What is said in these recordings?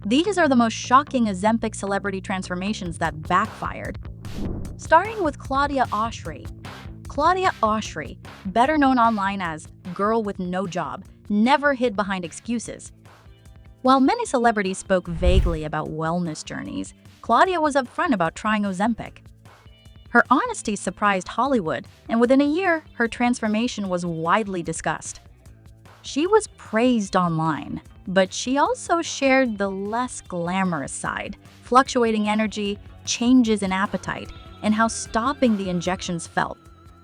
These are the most shocking Ozempic celebrity transformations that backfired. Starting with Claudia Oshry. Claudia Oshry, better known online as Girl with No Job, never hid behind excuses. While many celebrities spoke vaguely about wellness journeys, Claudia was upfront about trying Ozempic. Her honesty surprised Hollywood, and within a year, her transformation was widely discussed. She was praised online, but she also shared the less glamorous side, fluctuating energy, changes in appetite, and how stopping the injections felt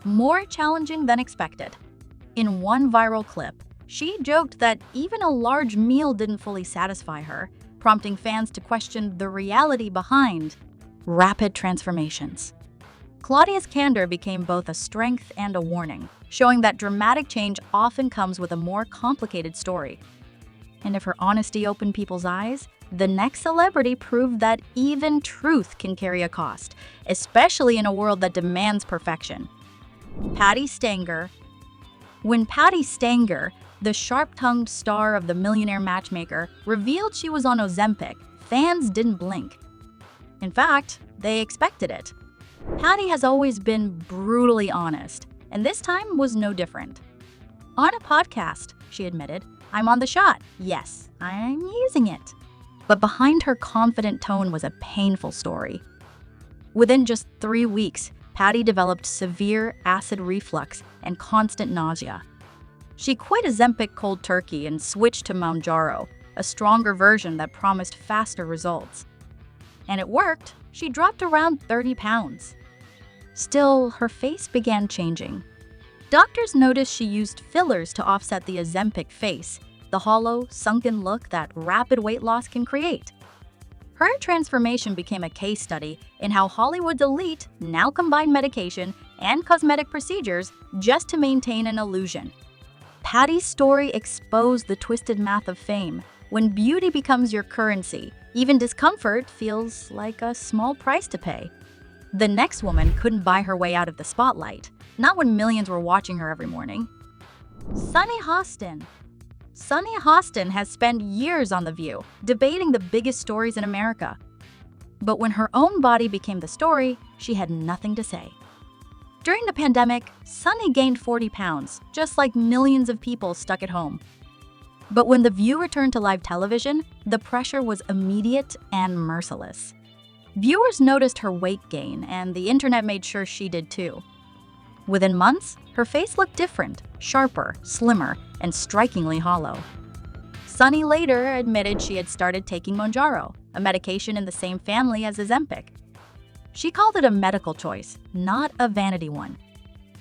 more challenging than expected. In one viral clip, she joked that even a large meal didn't fully satisfy her, prompting fans to question the reality behind rapid transformations. Claudia's candor became both a strength and a warning, showing that dramatic change often comes with a more complicated story. And if her honesty opened people's eyes, the next celebrity proved that even truth can carry a cost, especially in a world that demands perfection. Patti Stanger. When Patti Stanger, the sharp-tongued star of The Millionaire Matchmaker, revealed she was on Ozempic, fans didn't blink. In fact, they expected it. Patti has always been brutally honest, and this time was no different. On a podcast, she admitted, "I'm on the shot. Yes, I'm using it." But behind her confident tone was a painful story. Within just 3 weeks, Patti developed severe acid reflux and constant nausea. She quit Ozempic cold turkey and switched to Mounjaro, a stronger version that promised faster results. And it worked. She dropped around 30 pounds. Still, her face began changing. Doctors noticed she used fillers to offset the Ozempic face, the hollow, sunken look that rapid weight loss can create. Her transformation became a case study in how Hollywood's elite now combine medication and cosmetic procedures just to maintain an illusion. Patti's story exposed the twisted math of fame. When beauty becomes your currency, even discomfort feels like a small price to pay. The next woman couldn't buy her way out of the spotlight, not when millions were watching her every morning. Sunny Hostin. Sunny Hostin has spent years on The View, debating the biggest stories in America. But when her own body became the story, she had nothing to say. During the pandemic, Sunny gained 40 pounds, just like millions of people stuck at home. But when The View returned to live television, the pressure was immediate and merciless. Viewers noticed her weight gain, and the internet made sure she did too. Within months, her face looked different, sharper, slimmer, and strikingly hollow. Sunny later admitted she had started taking Mounjaro, a medication in the same family as Ozempic. She called it a medical choice, not a vanity one.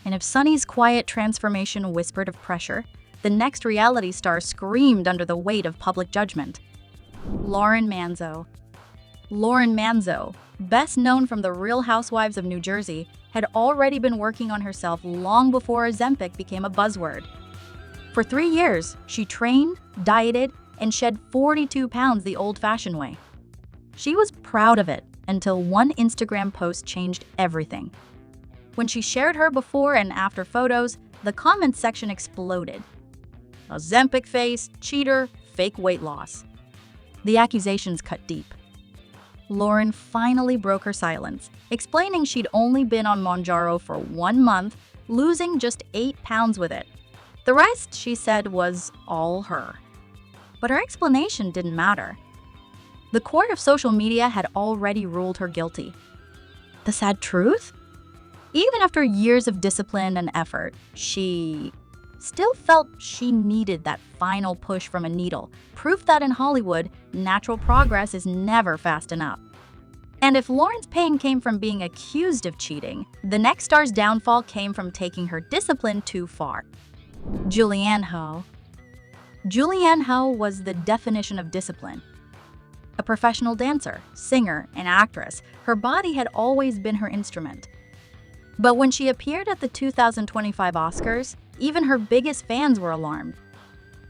And if Sunny's quiet transformation whispered of pressure, the next reality star screamed under the weight of public judgment. Lauren Manzo. Lauren Manzo, best known from The Real Housewives of New Jersey, had already been working on herself long before Ozempic became a buzzword. For 3 years, she trained, dieted, and shed 42 pounds the old-fashioned way. She was proud of it until one Instagram post changed everything. When she shared her before and after photos, the comments section exploded. Ozempic face, cheater, fake weight loss. The accusations cut deep. Lauren finally broke her silence, explaining she'd only been on Mounjaro for 1 month, losing just 8 pounds with it. The rest, she said, was all her. But her explanation didn't matter. The court of social media had already ruled her guilty. The sad truth? Even after years of discipline and effort, she still felt she needed that final push from a needle, proof that in Hollywood, natural progress is never fast enough. And if Lauren's pain came from being accused of cheating, the next star's downfall came from taking her discipline too far. Julianne Hough. Julianne Hough was the definition of discipline. A professional dancer, singer, and actress, her body had always been her instrument. But when she appeared at the 2025 Oscars, even her biggest fans were alarmed.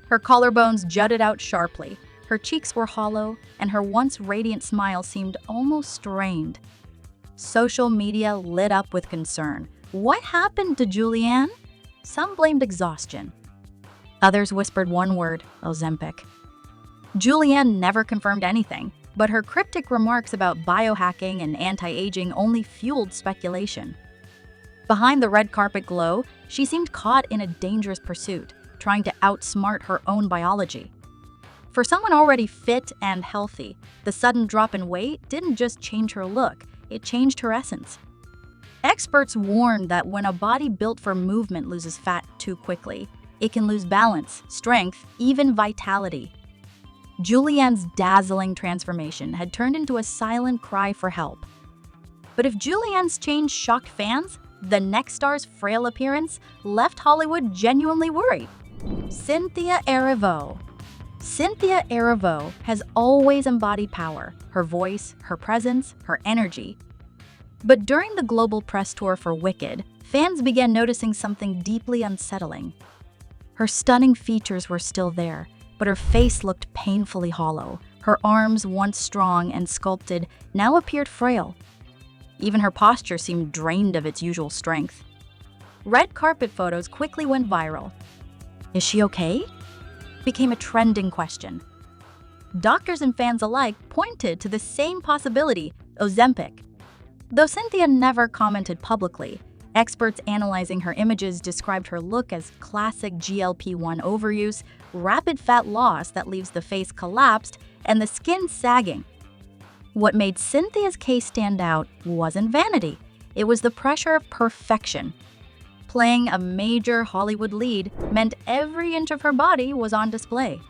Her collarbones jutted out sharply, her cheeks were hollow, and her once radiant smile seemed almost strained. Social media lit up with concern. What happened to Julianne? Some blamed exhaustion. Others whispered one word, Ozempic. Julianne never confirmed anything, but her cryptic remarks about biohacking and anti-aging only fueled speculation. Behind the red carpet glow, she seemed caught in a dangerous pursuit, trying to outsmart her own biology. For someone already fit and healthy, the sudden drop in weight didn't just change her look, it changed her essence. Experts warned that when a body built for movement loses fat too quickly, it can lose balance, strength, even vitality. Julianne's dazzling transformation had turned into a silent cry for help. But if Julianne's change shocked fans, the next star's frail appearance left Hollywood genuinely worried. Cynthia Erivo. Cynthia Erivo has always embodied power, her voice, her presence, her energy. But during the global press tour for Wicked, fans began noticing something deeply unsettling. Her stunning features were still there, but her face looked painfully hollow. Her arms, once strong and sculpted, now appeared frail. Even her posture seemed drained of its usual strength. Red carpet photos quickly went viral. "Is she okay?" became a trending question. Doctors and fans alike pointed to the same possibility, Ozempic. Though Cynthia never commented publicly, experts analyzing her images described her look as classic GLP-1 overuse, rapid fat loss that leaves the face collapsed and the skin sagging. What made Cynthia's case stand out wasn't vanity, it was the pressure of perfection. Playing a major Hollywood lead meant every inch of her body was on display.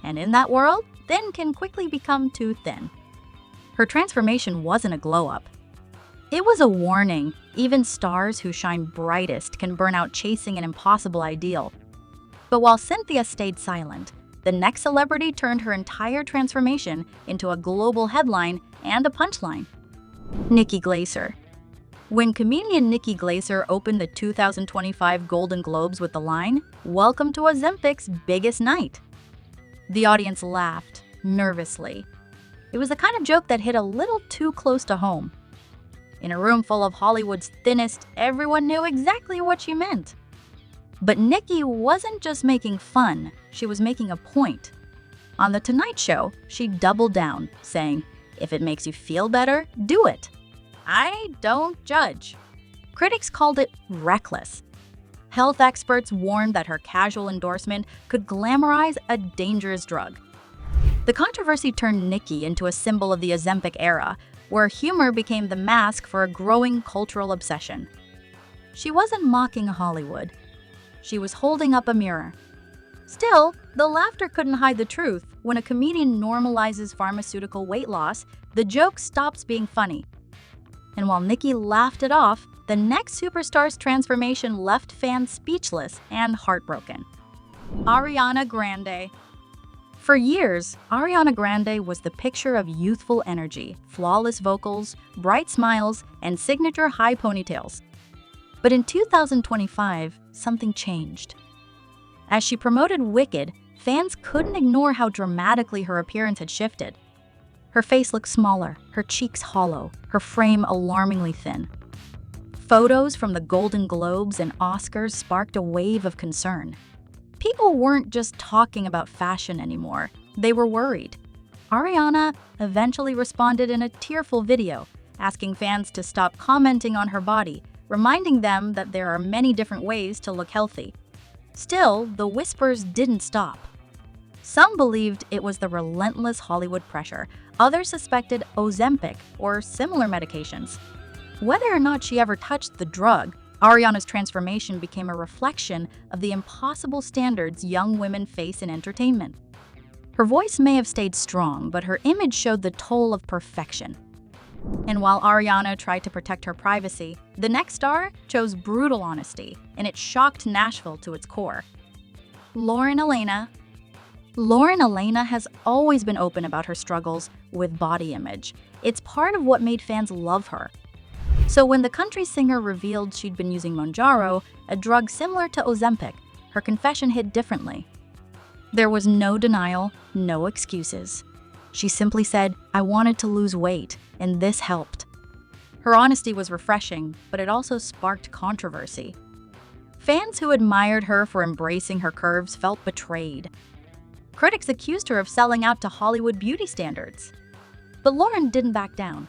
And in that world, thin can quickly become too thin. Her transformation wasn't a glow-up. It was a warning. Even stars who shine brightest can burn out chasing an impossible ideal. But while Cynthia stayed silent, the next celebrity turned her entire transformation into a global headline and a punchline. Nikki Glaser. When comedian Nikki Glaser opened the 2025 Golden Globes with the line, "Welcome to Ozempic's biggest night," the audience laughed, nervously. It was the kind of joke that hit a little too close to home. In a room full of Hollywood's thinnest, everyone knew exactly what she meant. But Nikki wasn't just making fun, she was making a point. On The Tonight Show, she doubled down, saying, "If it makes you feel better, do it. I don't judge." Critics called it reckless. Health experts warned that her casual endorsement could glamorize a dangerous drug. The controversy turned Nikki into a symbol of the Ozempic era, where humor became the mask for a growing cultural obsession. She wasn't mocking Hollywood. She was holding up a mirror. Still, the laughter couldn't hide the truth. When a comedian normalizes pharmaceutical weight loss, the joke stops being funny. And while Nikki laughed it off, the next superstar's transformation left fans speechless and heartbroken. Ariana Grande. For years, Ariana Grande was the picture of youthful energy, flawless vocals, bright smiles, and signature high ponytails. But in 2025, something changed. As she promoted Wicked, fans couldn't ignore how dramatically her appearance had shifted. Her face looked smaller, her cheeks hollow, her frame alarmingly thin. Photos from the Golden Globes and Oscars sparked a wave of concern. People weren't just talking about fashion anymore, they were worried. Ariana eventually responded in a tearful video, asking fans to stop commenting on her body, reminding them that there are many different ways to look healthy. Still, the whispers didn't stop. Some believed it was the relentless Hollywood pressure, others suspected Ozempic or similar medications. Whether or not she ever touched the drug, Ariana's transformation became a reflection of the impossible standards young women face in entertainment. Her voice may have stayed strong, but her image showed the toll of perfection. And while Ariana tried to protect her privacy, the next star chose brutal honesty, and it shocked Nashville to its core. Lauren Alaina. Lauren Alaina has always been open about her struggles with body image. It's part of what made fans love her. So when the country singer revealed she'd been using Mounjaro, a drug similar to Ozempic, her confession hit differently. There was no denial, no excuses. She simply said, "I wanted to lose weight, and this helped." Her honesty was refreshing, but it also sparked controversy. Fans who admired her for embracing her curves felt betrayed. Critics accused her of selling out to Hollywood beauty standards. But Lauren didn't back down.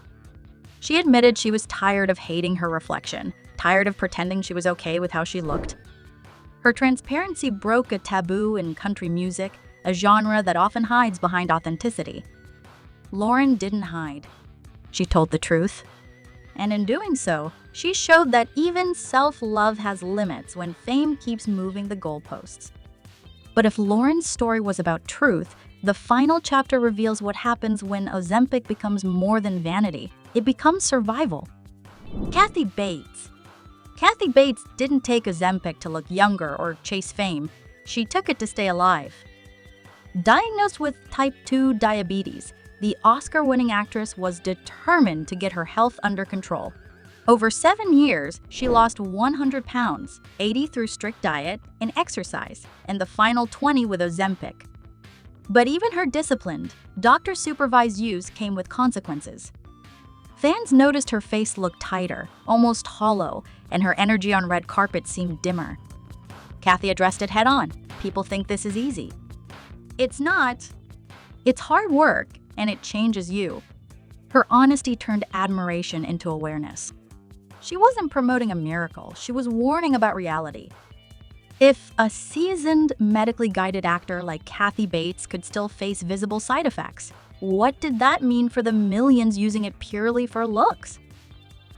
She admitted she was tired of hating her reflection, tired of pretending she was okay with how she looked. Her transparency broke a taboo in country music, a genre that often hides behind authenticity. Lauren didn't hide. She told the truth. And in doing so, she showed that even self-love has limits when fame keeps moving the goalposts. But if Lauren's story was about truth, the final chapter reveals what happens when Ozempic becomes more than vanity. It becomes survival. Kathy Bates. Kathy Bates didn't take Ozempic to look younger or chase fame. She took it to stay alive. Diagnosed with type 2 diabetes, the Oscar-winning actress was determined to get her health under control. Over 7 years, she lost 100 pounds, 80 through strict diet and exercise, and the final 20 with Ozempic. But even her disciplined, doctor-supervised use came with consequences. Fans noticed her face looked tighter, almost hollow, and her energy on red carpet seemed dimmer. Kathy addressed it head-on. People think this is easy. It's not. It's hard work, and it changes you. Her honesty turned admiration into awareness. She wasn't promoting a miracle, she was warning about reality. If a seasoned, medically guided actor like Kathy Bates could still face visible side effects, what did that mean for the millions using it purely for looks?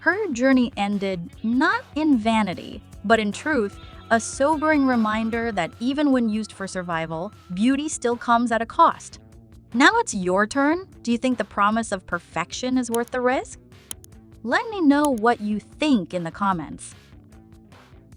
Her journey ended not in vanity, but in truth, a sobering reminder that even when used for survival, beauty still comes at a cost. Now it's your turn. Do you think the promise of perfection is worth the risk? Let me know what you think in the comments.